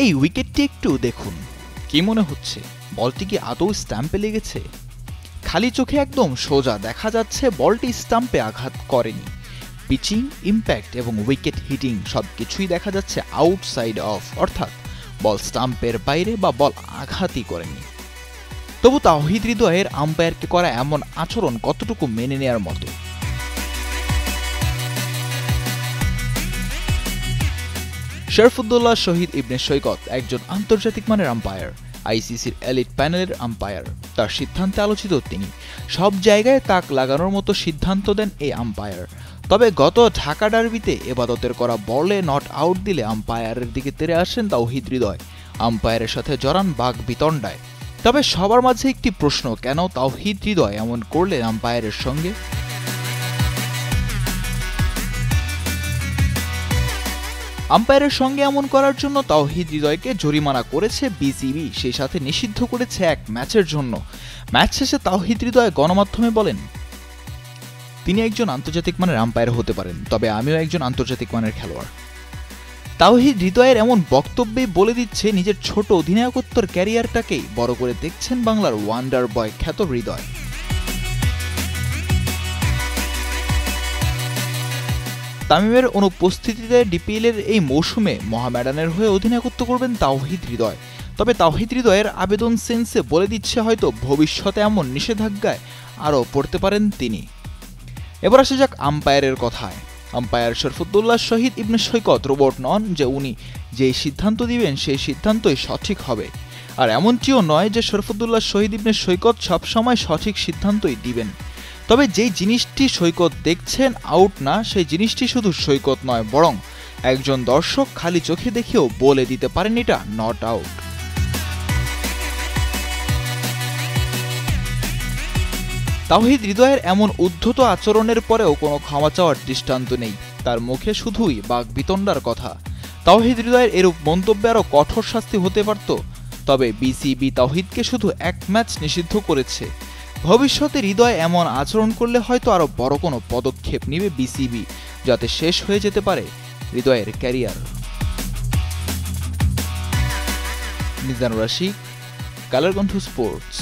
এই উইকেটটি একটু দেখুন, কি মনে হচ্ছে বলটি কি আদৌ স্টাম্পে লেগেছে? খালি চোখে একদম সোজা দেখা যাচ্ছে বলটি স্টাম্পে আঘাত করেনি। পিচিং, ইম্প্যাক্ট এবং উইকেট হিটিং সবকিছুই দেখা যাচ্ছে আউটসাইড অফ, অর্থাৎ বল স্টাম্পের বাইরে বা বল আঘাতই করেনি। তবু তাওহিদ হৃদয়ের আম্পায়ারকে করা এমন আচরণ কতটুকু মেনে নেয়ার মতো? শরফুদ্দৌল্লাহ শহীদ ইবনে সৈকত একজন আন্তর্জাতিক মানের আম্পায়ার, আইসিসির এলিট প্যানেলের আম্পায়ার। তার সিদ্ধান্তে আলোচিত তিনি। সব জায়গায় তাক লাগানোর মতো সিদ্ধান্ত দেন এই আম্পায়ার। তবে গত ঢাকা ডার্বিতে এবাদতের করা বলে নট আউট দিলে আম্পায়ারের দিকে তেড়ে আসেন তাওহিদ হৃদয়। আম্পায়ারের সাথে জড়ান বাক বিতণ্ডায়। তবে সবার মাঝে একটি প্রশ্ন, কেন তাওহিদ হৃদয় এমন করলেন আম্পায়ারের সঙ্গে? আম্পায়ারের সঙ্গে এমন করার জন্য তাওহিদ হৃদয়কে জরিমানা করেছে বিসিবি, সেই সাথে নিষিদ্ধ করেছে 1 ম্যাচের জন্য। ম্যাচ শেষে তাওহিদ হৃদয় গণমাধ্যমে বলেন, তিনি একজন আন্তর্জাতিক মানের আম্পায়ার হতে পারেন, তবে আমিও একজন আন্তর্জাতিক মানের খেলোয়াড়। তাওহিদ হৃদয়ের এমন বক্তব্যে বলে দিচ্ছে নিজের ছোট অধিনায়কত্বর ক্যারিয়ারটাকেই বড় করে দেখছেন বাংলার ওয়ান্ডার বয় খ্যাত হৃদয়। তামিমের অনুপস্থিতিতে ডিপিএলের এই মৌসুমে মোহামেডানের হয়ে অধিনায়কত্ব করবেন তাওহিদ হৃদয়। তবে তাওহিদ হৃদয়ের আবেদন সেন্সে বলে দিচ্ছে হয়তো ভবিষ্যতে এমন নিষেধাজ্ঞায় আরও পড়তে পারেন তিনি। এবার আসা যাক আম্পায়ারের কথায়। আম্পায়ার শরফুদ্দৌল্লাহ শহীদ ইবনে সৈকত রোবট নন যে উনি যে সিদ্ধান্ত দিবেন সেই সিদ্ধান্তই সঠিক হবে। আর এমনটিও নয় যে শরফুদ্দৌল্লাহ শহীদ ইবনে সৈকত সবসময় সঠিক সিদ্ধান্তই দিবেন। তবে যেই জিনিসটি সৈকত দেখছেন আউট না, সেই জিনিসটি শুধু সৈকত নয়, বরং একজন দর্শক খালি চোখে দেখেও বলে দিতে পারেন এটা নট আউট। তাওহিদ হৃদয়ের এমন উদ্ধত আচরণের পরেও কোনো ক্ষমা চাওয়ার দৃষ্টান্ত নেই। তার মুখে শুধুই বাক বিতণ্ডার কথা। তাওহিদ হৃদয়ের এরূপ মন্তব্যে আরও কঠোর শাস্তি হতে পারত। তবে বিসিবি তাওহিদকে শুধু 1 ম্যাচ নিষিদ্ধ করেছে। ভবিষ্যতে হৃদয় এমন আচরণ করলে হয়তো আরও বড় কোনো পদক্ষেপ নেবে বিসিবি, যাতে শেষ হয়ে যেতে পারে হৃদয়ের ক্যারিয়ার। মিজানুর রশিদ, কালার কণ্ঠ স্পোর্টস।